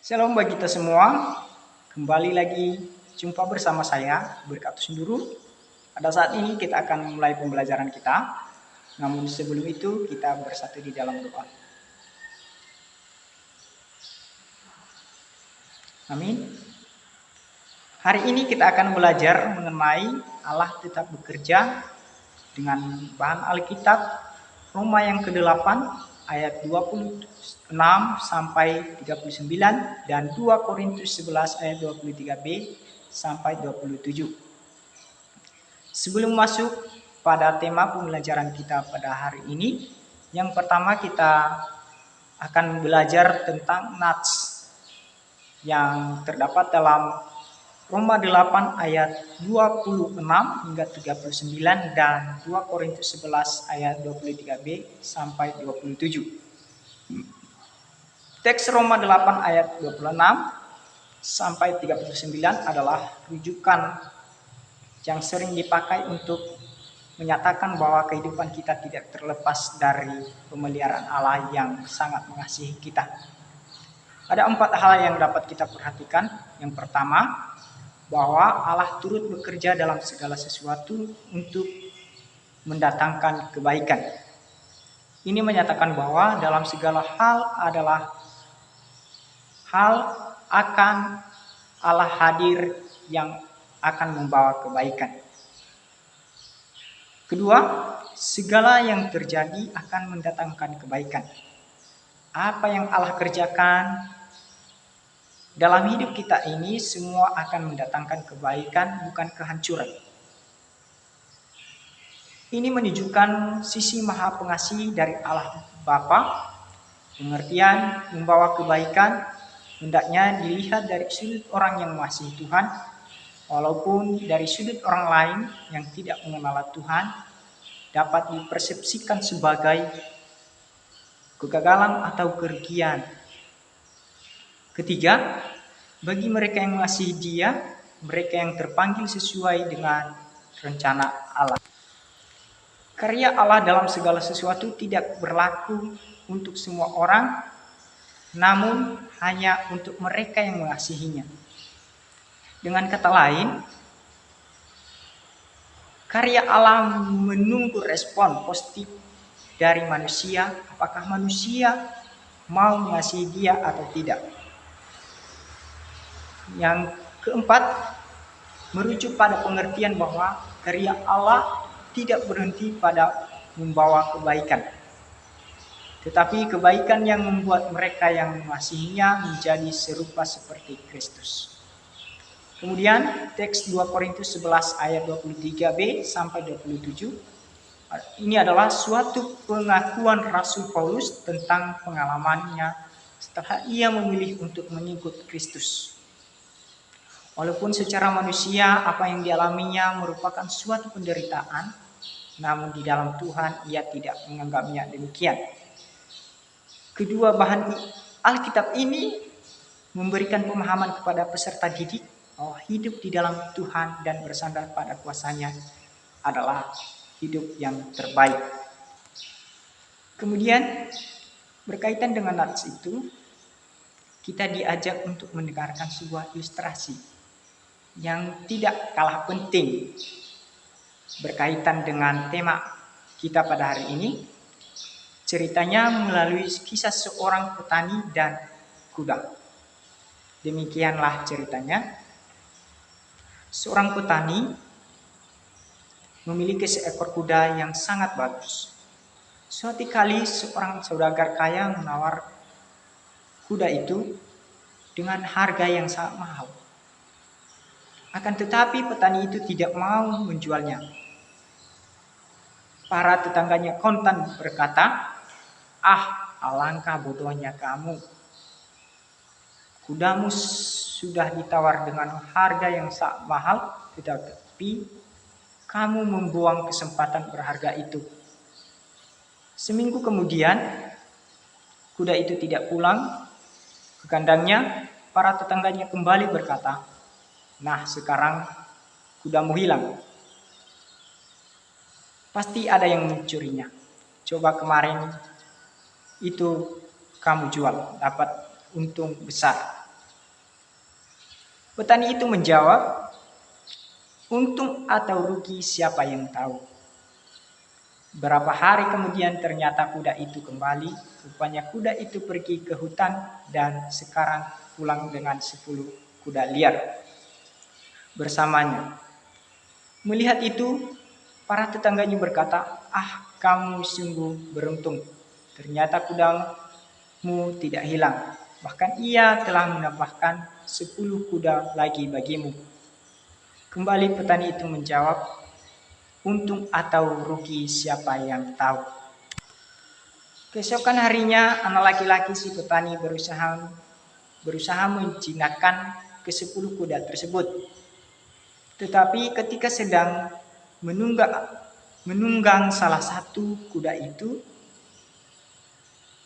Shalom bagi kita semua, kembali lagi jumpa bersama saya, Berkatus Nduru. Pada saat ini kita akan mulai pembelajaran kita, namun sebelum itu kita bersatu di dalam doa. Amin. Hari ini kita akan belajar mengenai Allah tetap bekerja dengan bahan Alkitab Roma yang ke-8 ayat 26 sampai 39 dan 2 Korintus 11 ayat 23b sampai 27. Sebelum masuk pada tema pembelajaran kita pada hari ini, yang pertama kita akan belajar tentang nats yang terdapat dalam Roma 8 ayat 26 hingga 39 dan 2 Korintus 11 ayat 23b sampai 27. Teks Roma 8 ayat 26 sampai 39 adalah rujukan yang sering dipakai untuk menyatakan bahwa kehidupan kita tidak terlepas dari pemeliharaan Allah yang sangat mengasihi kita. Ada 4 hal yang dapat kita perhatikan. Yang pertama, bahwa Allah turut bekerja dalam segala sesuatu untuk mendatangkan kebaikan. Ini menyatakan bahwa dalam segala hal adalah hal akan Allah hadir yang akan membawa kebaikan. Kedua, segala yang terjadi akan mendatangkan kebaikan. Apa yang Allah kerjakan dalam hidup kita ini semua akan mendatangkan kebaikan, bukan kehancuran. Ini menunjukkan sisi maha pengasih dari Allah Bapa. Pengertian membawa kebaikan hendaknya dilihat dari sudut orang yang mengasihi Tuhan, walaupun dari sudut orang lain yang tidak mengenal Tuhan dapat dipersepsikan sebagai kegagalan atau kerugian. Ketiga, bagi mereka yang mengasihi Dia, mereka yang terpanggil sesuai dengan rencana Allah. Karya Allah dalam segala sesuatu tidak berlaku untuk semua orang, namun hanya untuk mereka yang mengasihinya. Dengan kata lain, karya Allah menunggu respon positif dari manusia, apakah manusia mau mengasihi Dia atau tidak. Yang keempat, merujuk pada pengertian bahwa karya Allah tidak berhenti pada membawa kebaikan, tetapi kebaikan yang membuat mereka yang mengasihinya menjadi serupa seperti Kristus. Kemudian teks 2 Korintus 11 ayat 23b sampai 27. Ini adalah suatu pengakuan Rasul Paulus tentang pengalamannya setelah ia memilih untuk mengikut Kristus. Walaupun secara manusia apa yang dialaminya merupakan suatu penderitaan, namun di dalam Tuhan ia tidak menganggapnya demikian. Kedua bahan Alkitab ini memberikan pemahaman kepada peserta didik bahwa hidup di dalam Tuhan dan bersandar pada kuasa-Nya adalah hidup yang terbaik. Kemudian berkaitan dengan nats itu, kita diajak untuk mendengarkan sebuah ilustrasi yang tidak kalah penting berkaitan dengan tema kita pada hari ini. Ceritanya melalui kisah seorang petani dan kuda. Demikianlah ceritanya. Seorang petani memiliki seekor kuda yang sangat bagus. Suatu kali seorang saudagar kaya menawar kuda itu dengan harga yang sangat mahal. Akan tetapi petani itu tidak mau menjualnya. Para tetangganya kontan berkata, alangkah bodohnya kamu. Kudamu sudah ditawar dengan harga yang sangat mahal, tetapi kamu membuang kesempatan berharga itu. Seminggu kemudian, kuda itu tidak pulang ke kandangnya. Para tetangganya kembali berkata, "Nah, sekarang kudamu hilang. Pasti ada yang mencurinya. Coba kemarin itu kamu jual, dapat untung besar." Petani itu menjawab, untung atau rugi siapa yang tahu. Berapa hari kemudian ternyata kuda itu kembali. Rupanya kuda itu pergi ke hutan dan sekarang pulang dengan 10 kuda liar bersamanya. Melihat itu, para tetangganya berkata, "Ah, kamu sungguh beruntung. Ternyata kudamu tidak hilang. Bahkan ia telah menambahkan 10 kuda lagi bagimu." Kembali petani itu menjawab, untung atau rugi siapa yang tahu. Keesokan harinya, anak laki-laki si petani berusaha menjinakkan ke-10 kuda tersebut. Tetapi ketika sedang menunggang salah satu kuda itu,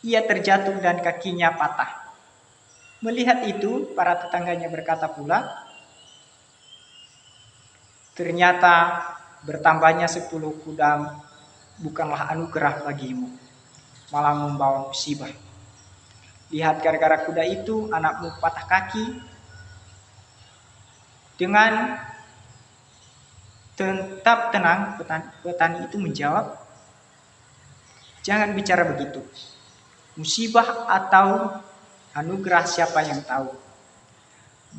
ia terjatuh dan kakinya patah. Melihat itu, para tetangganya berkata pula, ternyata bertambahnya 10 kuda bukanlah anugerah bagimu, malah membawa musibah. Lihat, gara-gara kuda itu anakmu patah kaki. Dengan tetap tenang, petani itu menjawab, jangan bicara begitu. Musibah atau anugerah siapa yang tahu.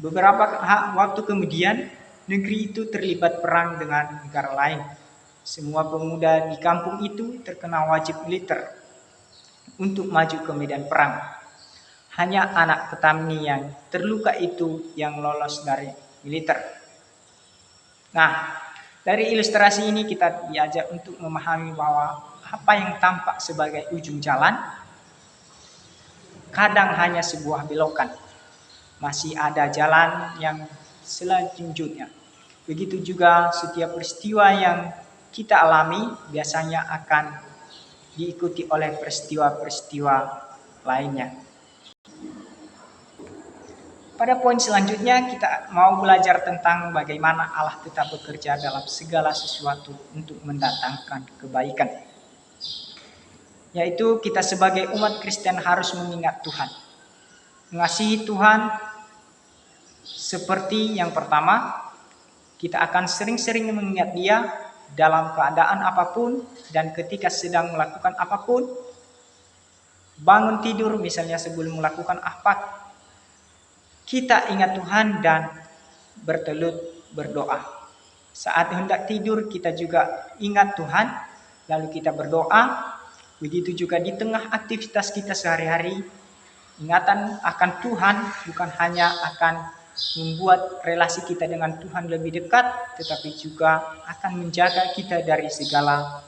Beberapa waktu kemudian, negeri itu terlibat perang dengan negara lain. Semua pemuda di kampung itu terkena wajib militer untuk maju ke medan perang. Hanya anak petani yang terluka itu yang lolos dari militer. Nah, dari ilustrasi ini kita diajak untuk memahami bahwa apa yang tampak sebagai ujung jalan kadang hanya sebuah belokan. Masih ada jalan yang selanjutnya. Begitu juga setiap peristiwa yang kita alami biasanya akan diikuti oleh peristiwa-peristiwa lainnya. Pada poin selanjutnya kita mau belajar tentang bagaimana Allah tetap bekerja dalam segala sesuatu untuk mendatangkan kebaikan. Yaitu kita sebagai umat Kristen harus mengingat Tuhan. Mengasihi Tuhan seperti yang pertama, kita akan sering-sering mengingat Dia dalam keadaan apapun dan ketika sedang melakukan apapun. Bangun tidur misalnya sebelum melakukan apa, kita ingat Tuhan dan bertelut berdoa. Saat hendak tidur kita juga ingat Tuhan, lalu kita berdoa. Begitu juga di tengah aktivitas kita sehari-hari, ingatan akan Tuhan bukan hanya akan membuat relasi kita dengan Tuhan lebih dekat, tetapi juga akan menjaga kita dari segala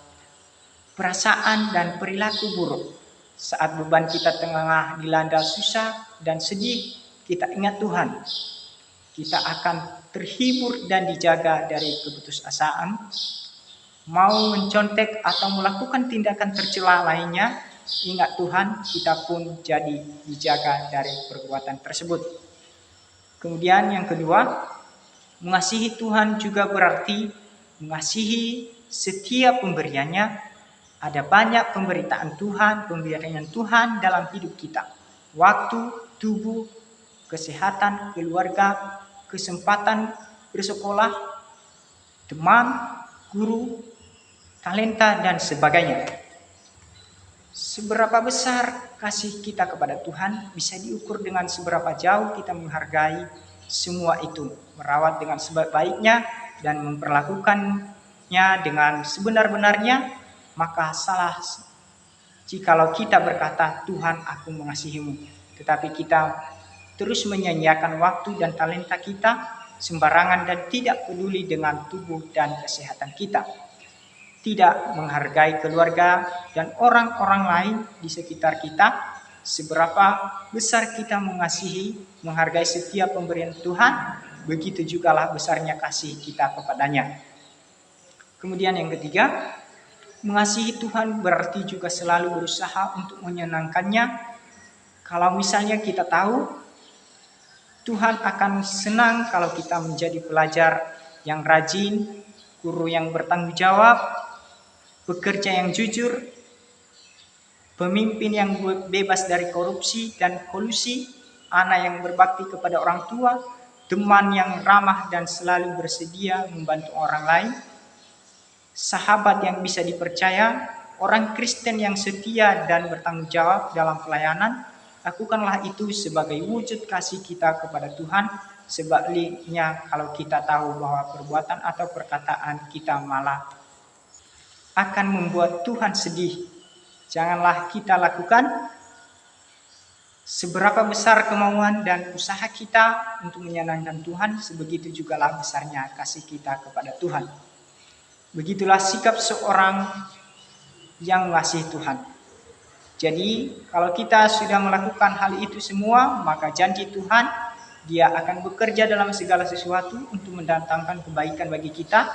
perasaan dan perilaku buruk. Saat beban kita tengah dilanda susah dan sedih, kita ingat Tuhan. Kita akan terhibur dan dijaga dari keputusasaan. Mau mencontek atau melakukan tindakan tercela lainnya, ingat Tuhan, kita pun jadi dijaga dari perbuatan tersebut. Kemudian yang kedua, mengasihi Tuhan juga berarti mengasihi setiap pemberiannya. Ada banyak pemberitaan Tuhan, pemberian Tuhan dalam hidup kita. Waktu, tubuh, kesehatan, keluarga, kesempatan bersekolah, teman, guru, talenta, dan sebagainya. Seberapa besar kasih kita kepada Tuhan bisa diukur dengan seberapa jauh kita menghargai semua itu, merawat dengan sebaik-baiknya, dan memperlakukannya dengan sebenar-benarnya. Maka salah jikalau kita berkata, Tuhan aku mengasihimu, tetapi kita terus menyanyiakan waktu dan talenta kita sembarangan dan tidak peduli dengan tubuh dan kesehatan kita. Tidak menghargai keluarga dan orang-orang lain di sekitar kita. Seberapa besar kita mengasihi, menghargai setiap pemberian Tuhan, begitu jugalah besarnya kasih kita kepadanya. Kemudian yang ketiga, mengasihi Tuhan berarti juga selalu berusaha untuk menyenangkannya. Kalau misalnya kita tahu Tuhan akan senang kalau kita menjadi pelajar yang rajin, guru yang bertanggung jawab, pekerja yang jujur, pemimpin yang bebas dari korupsi dan kolusi, anak yang berbakti kepada orang tua, teman yang ramah dan selalu bersedia membantu orang lain, sahabat yang bisa dipercaya, orang Kristen yang setia dan bertanggung jawab dalam pelayanan. Lakukanlah itu sebagai wujud kasih kita kepada Tuhan. Sebaliknya, kalau kita tahu bahwa perbuatan atau perkataan kita malah akan membuat Tuhan sedih, janganlah kita lakukan. Seberapa besar kemauan dan usaha kita untuk menyenangkan Tuhan, sebegitu jugalah besarnya kasih kita kepada Tuhan. Begitulah sikap seorang yang mengasihi Tuhan. Jadi, kalau kita sudah melakukan hal itu semua, maka janji Tuhan, Dia akan bekerja dalam segala sesuatu untuk mendatangkan kebaikan bagi kita.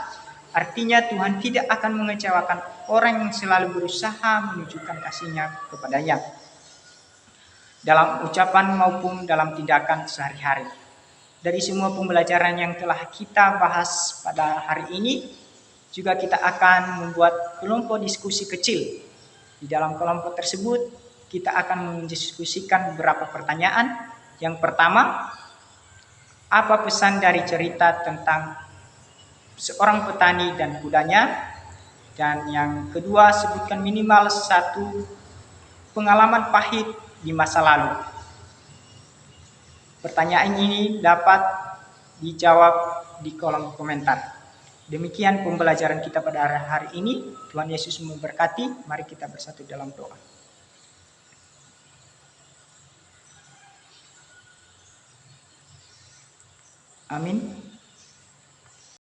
Artinya Tuhan tidak akan mengecewakan orang yang selalu berusaha menunjukkan kasih-Nya kepadanya, dalam ucapan maupun dalam tindakan sehari-hari. Dari semua pembelajaran yang telah kita bahas pada hari ini, juga kita akan membuat kelompok diskusi kecil. Di dalam kelompok tersebut, kita akan mendiskusikan beberapa pertanyaan. Yang pertama, apa pesan dari cerita tentang seorang petani dan kudanya? Dan yang kedua, sebutkan minimal satu pengalaman pahit di masa lalu. Pertanyaan ini dapat dijawab di kolom komentar. Demikian pembelajaran kita pada hari ini. Tuhan Yesus memberkati. Mari kita bersatu dalam doa. Amin.